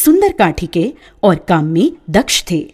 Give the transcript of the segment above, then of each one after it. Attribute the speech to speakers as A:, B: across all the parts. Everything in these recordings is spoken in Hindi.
A: सुंदर काठी के और काम में दक्ष थे।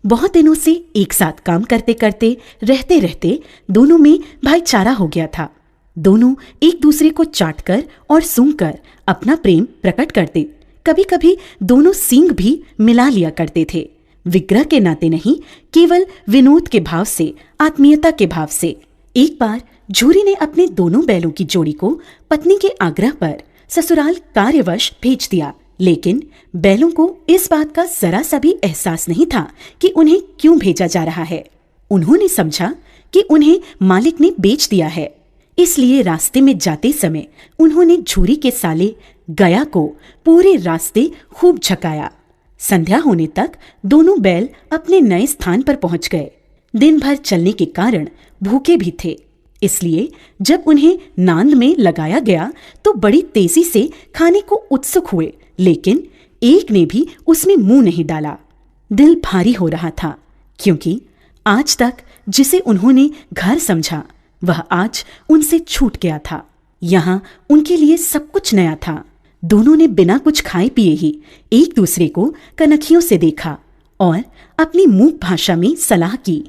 A: बहुत दिनों से एक साथ काम करते करते रहते रहते दोनों में भाईचारा हो गया था। दोनों एक दूसरे को चाटकर और सूंघकर अपना प्रेम प्रकट करते। कभी कभी दोनों सींग भी मिला लिया करते थे, विग्रह के नाते नहीं, केवल विनोद के भाव से, आत्मीयता के भाव से। एक बार झूरी ने अपने दोनों बैलों की जोड़ी को पत्नी के आग्रह पर ससुराल कार्यवश भेज दिया, लेकिन बैलों को इस बात का जरा सा भी एहसास नहीं था कि उन्हें क्यों भेजा जा रहा है। उन्होंने समझा कि उन्हें मालिक ने बेच दिया है। इसलिए रास्ते में जाते समय उन्होंने झूरी के साले गया को पूरे रास्ते खूब झकाया। संध्या होने तक दोनों बैल अपने नए स्थान पर पहुंच गए। दिन भर चलने के कारण भूखे भी थे, इसलिए जब उन्हें नांद में लगाया गया तो बड़ी तेजी से खाने को उत्सुक हुए, लेकिन एक ने भी उसमें मुंह नहीं डाला। दिल भारी हो रहा था, क्योंकि आज तक जिसे उन्होंने घर समझा वह आज उनसे छूट गया था। यहाँ उनके लिए सब कुछ नया था। दोनों ने बिना कुछ खाए पिए ही एक दूसरे को कनखियों से देखा और अपनी मूक भाषा में सलाह की।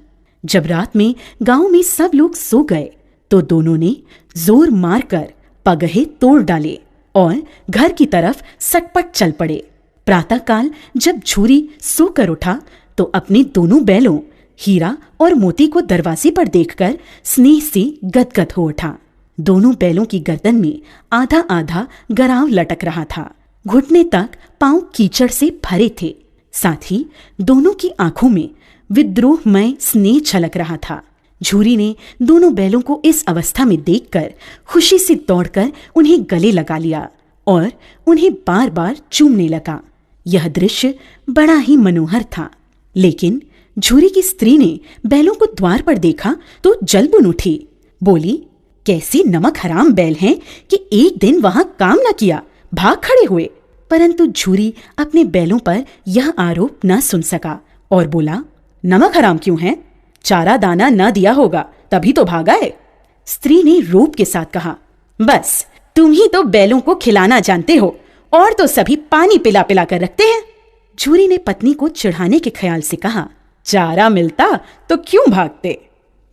A: जब रात में गांव में सब लोग सो गए तो दोनों ने जोर मारकर पगहे तोड़ डाले और घर की तरफ सटपट चल पड़े। प्रातःकाल जब झूरी सोकर उठा तो अपने दोनों बैलों हीरा और मोती को दरवाजे पर देखकर स्नेह से गदगद हो उठा। दोनों बैलों की गर्दन में आधा आधा गराव लटक रहा था। घुटने तक पांव कीचड़ से भरे थे। साथ ही दोनों की आंखों में विद्रोहमय स्नेह छलक रहा था। झूरी ने दोनों बैलों को इस अवस्था में देखकर खुशी से दौड़कर उन्हें गले लगा लिया और उन्हें बार बार चूमने लगा। यह दृश्य बड़ा ही मनोहर था, लेकिन झूरी की स्त्री ने बैलों को द्वार पर देखा तो जलबुन उठी। बोली, कैसे नमक हराम बैल हैं कि एक दिन वहां काम न किया, भाग खड़े हुए। परंतु झूरी अपने बैलों पर यह आरोप न सुन सका और बोला, नमक हराम क्यों है? चारा दाना न दिया होगा तभी तो भाग आए। स्त्री ने रोब के साथ कहा, बस तुम ही तो बैलों को खिलाना जानते हो, और तो सभी पानी पिला पिला कर रखते हैं। झूरी ने पत्नी को चिढ़ाने के ख्याल से कहा, चारा मिलता तो क्यों भागते।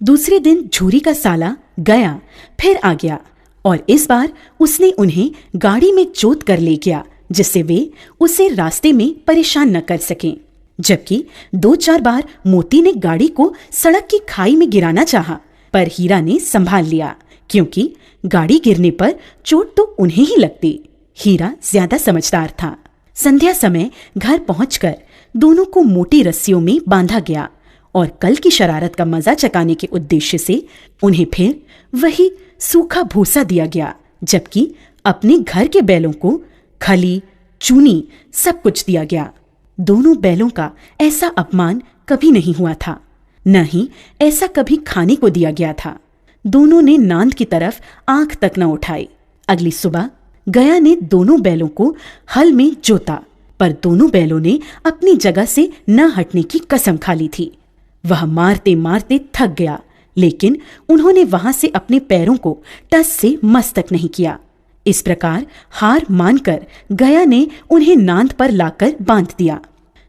A: दूसरे दिन झूरी का साला गया फिर आ गया और इस बार उसने उन्हें गाड़ी में जोत कर ले गया, जिससे वे उसे रास्ते में परेशान न कर सकें। जबकि 2-4 बार मोती ने गाड़ी को सड़क की खाई में गिराना चाहा, पर हीरा ने संभाल लिया, क्योंकि गाड़ी गिरने पर चोट तो उन्हें ही लगती। हीरा ज्यादा समझदार था। संध्या समय घर पहुंचकर दोनों को मोटी रस्सियों में बांधा गया और कल की शरारत का मजा चकाने के उद्देश्य से उन्हें फिर वही सूखा भूसा दिया गया, जबकि अपने घर के बैलों को खली, चूनी सब कुछ दिया गया। दोनों बैलों का ऐसा अपमान कभी नहीं हुआ था, न ही ऐसा कभी खाने को दिया गया था। दोनों ने नांद की तरफ आंख तक न उठाई। अगली सुबह गया ने दोनों बैलों को हल में जोता, पर दोनों बैलों ने अपनी जगह से न हटने की कसम खा ली थी। वह मारते मारते थक गया, लेकिन उन्होंने वहां से अपने पैरों को टस से मस तक नहीं किया। इस प्रकार हार मानकर गया ने उन्हें नांद पर लाकर बांध दिया।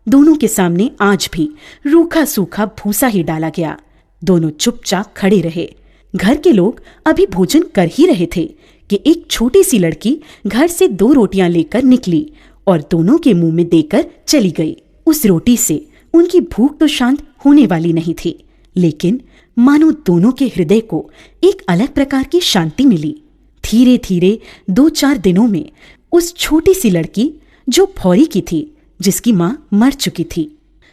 A: दोनों के सामने आज भी रूखा सूखा भूसा ही डाला गया। दोनों चुपचाप खड़े रहे। घर के लोग अभी भोजन कर ही रहे थे कि एक छोटी सी लड़की घर से 2 रोटियां लेकर निकली और दोनों के मुंह में देकर चली गई। उस रोटी से उनकी भूख तो शांत होने वाली नहीं थी, लेकिन मानो दोनों के हृदय को एक अलग प्रकार की शांति मिली। धीरे धीरे 2-4 दिनों में उस छोटी सी लड़की, जो भौरी की थी, जिसकी माँ मर चुकी थी,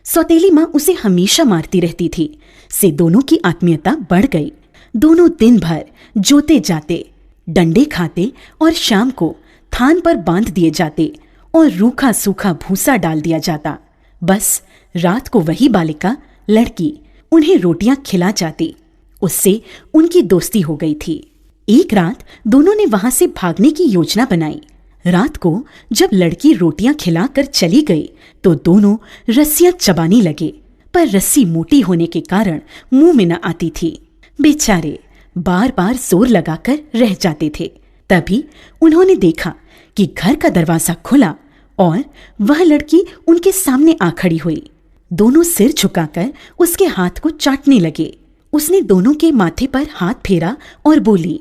A: सौतेली माँ उसे हमेशा मारती रहती थी, से दोनों की आत्मीयता बढ़ गई। दोनों दिन भर जोते जाते, डंडे खाते और शाम को थान पर बांध दिए जाते और रूखा सूखा भूसा डाल दिया जाता। बस रात को वही बालिका लड़की उन्हें रोटियां खिला जाती। उससे उनकी दोस्ती हो गई थी। एक रात दोनों ने वहां से भागने की योजना बनाई। रात को जब लड़की रोटियां खिलाकर चली गई तो दोनों रस्सियां चबाने लगे, पर रस्सी मोटी होने के कारण मुंह में न आती थी। बेचारे बार बार जोर लगाकर रह जाते थे। तभी उन्होंने देखा कि घर का दरवाजा खुला और वह लड़की उनके सामने आ खड़ी हुई। दोनों सिर झुकाकर उसके हाथ को चाटने लगे। उसने दोनों के माथे पर हाथ फेरा और बोली,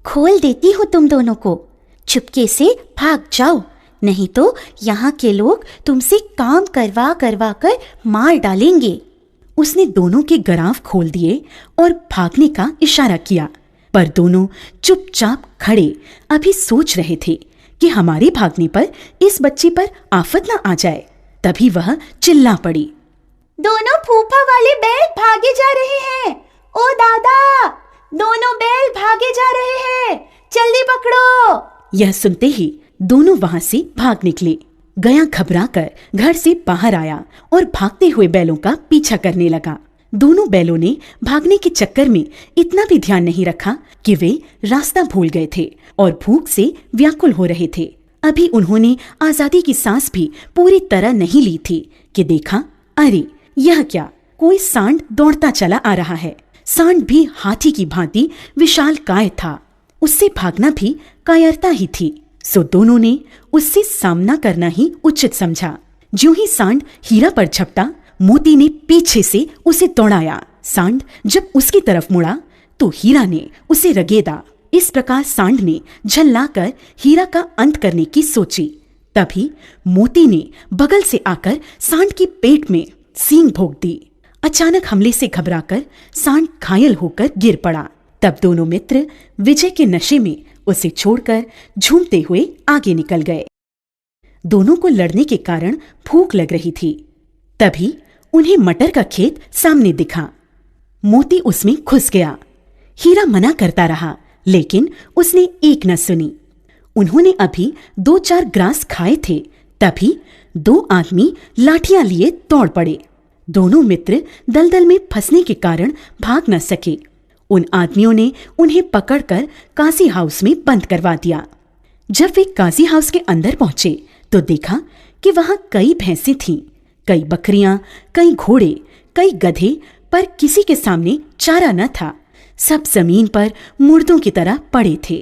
B: खोल देती हूँ तुम दोनों को, चुपके से भाग जाओ, नहीं तो यहाँ के लोग तुमसे काम करवा करवा कर मार डालेंगे।
A: उसने दोनों के गराव खोल दिए और भागने का इशारा किया, पर दोनों चुपचाप खड़े अभी सोच रहे थे कि हमारे भागने पर इस बच्ची पर आफत न आ जाए। तभी वह चिल्ला पड़ी,
B: दोनों फूफा वाले बैल भागे जा रहे हैं। ओ दादा, दोनों बैल भागे जा रहे हैं, जल्दी पकड़ो।
A: यह सुनते ही दोनों वहां से भाग निकले। गया घबराकर घर से बाहर आया और भागते हुए बैलों का पीछा करने लगा। दोनों बैलों ने भागने के चक्कर में इतना भी ध्यान नहीं रखा कि वे रास्ता भूल गए थे और भूख से व्याकुल हो रहे थे। अभी उन्होंने आजादी की सांस भी पूरी तरह नहीं ली थी कि देखा, अरे यह क्या, कोई सांड दौड़ता चला आ रहा है। सांड भी हाथी की भांति विशाल काय था। उससे भागना भी कायरता ही थी। सो दोनों ने उससे सामना करना ही उचित समझा। ज्यों ही सांड हीरा पर झपटा, मोती ने पीछे से उसे दौड़ाया। सांड जब उसकी तरफ मुड़ा तो हीरा ने उसे रगेदा। इस प्रकार सांड ने झल्लाकर हीरा का अंत करने की सोची। तभी मोती ने बगल से आकर सांड की पेट में सींग भोंक दी। अचानक हमले से घबराकर सांड घायल होकर गिर पड़ा। तब दोनों मित्र विजय के नशे में उसे छोड़कर झूमते हुए आगे निकल गए। दोनों को लड़ने के कारण भूख लग रही थी। तभी उन्हें मटर का खेत सामने दिखा। मोती उसमें घुस गया। हीरा मना करता रहा, लेकिन उसने एक न सुनी। उन्होंने अभी 2-4 ग्रास खाए थे, तभी 2 आदमी लाठियां लिए दौड़ पड़े। दोनों मित्र दलदल में फंसने के कारण भाग न सके। उन आदमियों ने उन्हें पकड़कर काजी हाउस में बंद करवा दिया। जब वे काजी हाउस के अंदर पहुंचे तो देखा कि वहां कई भैंसें थीं, कई बकरियां, कई घोड़े, कई गधे, पर किसी के सामने चारा न था। सब जमीन पर मुर्दों की तरह पड़े थे।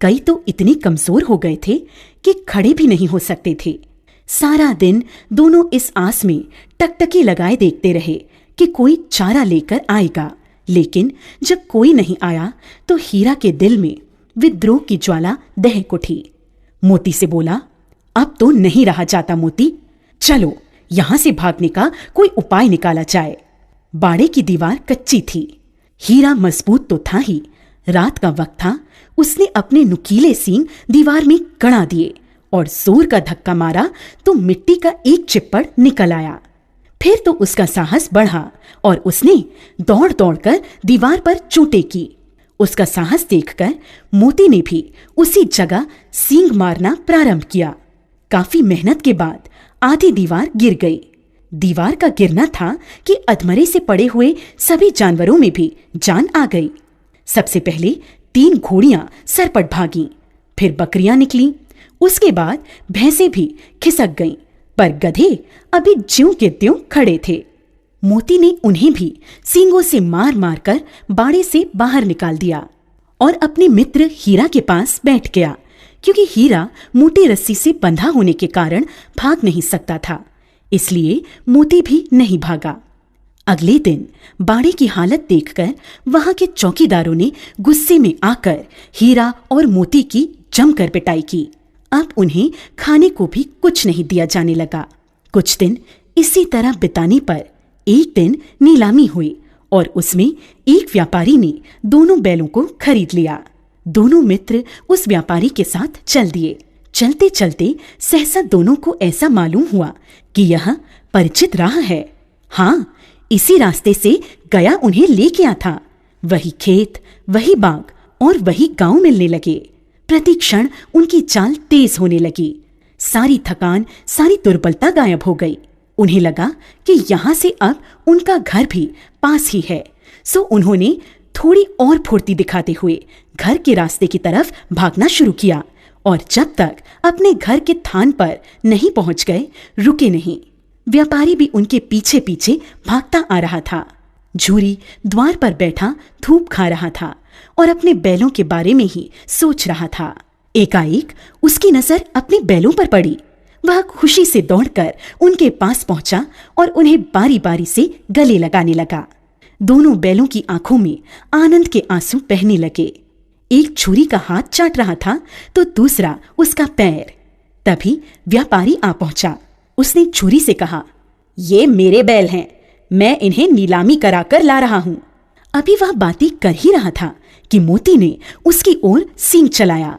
A: कई तो इतने कमजोर हो गए थे कि खड़े भी नहीं हो सकते थे। सारा दिन दोनों इस आस में टकटकी लगाए देखते रहे कि कोई चारा लेकर आएगा, लेकिन जब कोई नहीं आया तो हीरा के दिल में विद्रोह की ज्वाला दहक उठी। मोती से बोला, अब तो नहीं रहा जाता मोती, चलो यहां से भागने का कोई उपाय निकाला जाए। बाड़े की दीवार कच्ची थी। हीरा मजबूत तो था ही, रात का वक्त था। उसने अपने नुकीले सींग दीवार में गड़ा दिए और जोर का धक्का मारा तो मिट्टी का एक चिप्पड़ निकल आया। फिर तो उसका साहस बढ़ा और उसने दौड़ दौड़कर दीवार पर चोटें की। उसका साहस देखकर मोती ने भी उसी जगह सींग मारना प्रारंभ किया। काफी मेहनत के बाद आधी दीवार गिर गई। दीवार का गिरना था कि अधमरे से पड़े हुए सभी जानवरों में भी जान आ गई। सबसे पहले 3 घोड़ियां सरपट भागीं, फिर बकरियां निकलीं, उसके बाद भैंसें भी खिसक गईं, पर गधे अभी ज्यों के त्यों खड़े थे। मोती ने उन्हें भी सींगों से मार मार कर बाड़े से बाहर निकाल दिया और अपने मित्र हीरा के पास बैठ गया, क्योंकि हीरा मोटी रस्सी से बंधा होने के कारण भाग नहीं सकता था। इसलिए मोती भी नहीं भागा। अगले दिन बाड़े की हालत देखकर वहां के चौकीदारों ने गुस्से में आकर हीरा और मोती की जमकर पिटाई की। अब उन्हें खाने को भी कुछ नहीं दिया जाने लगा। कुछ दिन इसी तरह बिताने पर एक दिन नीलामी हुई और उसमें एक व्यापारी ने दोनों बैलों को खरीद लिया। दोनों मित्र उस व्यापारी के साथ चल दिए। चलते चलते सहसा दोनों को ऐसा मालूम हुआ कि यह परिचित राह है। हाँ, इसी रास्ते से गया उन्हें ले गया था। वही खेत, वही बाग और वही गांव मिलने लगे। प्रति क्षण उनकी चाल तेज होने लगी। सारी थकान, सारी दुर्बलता गायब हो गई। उन्हें लगा कि यहाँ से अब उनका घर भी पास ही है। सो उन्होंने थोड़ी और फुर्ती दिखाते हुए घर के रास्ते की तरफ भागना शुरू किया और जब तक अपने घर के थान पर नहीं पहुंच गए, रुके नहीं। व्यापारी भी उनके पीछे पीछे भागता आ रहा था। झूरी द्वार पर बैठा धूप खा रहा था और अपने बैलों के बारे में ही सोच रहा था। एकाएक उसकी नजर अपने बैलों पर पड़ी। वह खुशी से दौड़कर उनके पास पहुंचा और उन्हें बारी बारी से गले लगाने लगा। दोनों बैलों की आंखों में आनंद के आंसू बहने लगे। एक छुरी का हाथ चाट रहा था तो दूसरा उसका पैर। तभी व्यापारी आ पहुंचा। उसने छुरी से कहा, ये मेरे बैल हैं, मैं इन्हें नीलामी कराकर ला रहा हूं। अभी वह बातें कर ही रहा था कि मोती ने उसकी ओर सींग चलाया।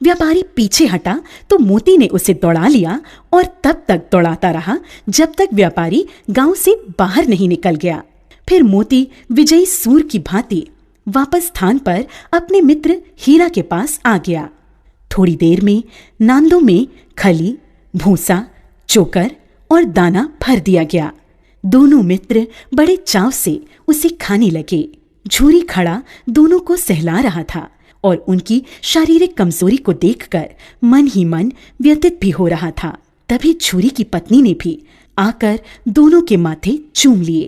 A: व्यापारी पीछे हटा तो मोती ने उसे दौड़ा लिया और तब तक दौड़ाता रहा जब तक व्यापारी गांव से बाहर नहीं निकल गया। फिर मोती विजयी सूर की भांति वापस स्थान पर अपने मित्र हीरा के पास आ गया। थोड़ी देर में नांदों में खली, भूसा, चोकर और दाना भर दिया गया। दोनों मित्र बड़े चाव से उसे खाने लगे। झूरी खड़ा दोनों को सहला रहा था और उनकी शारीरिक कमजोरी को देखकर मन ही मन व्यथित भी हो रहा था। तभी झूरी की पत्नी ने भी आकर दोनों के माथे चूम लिए।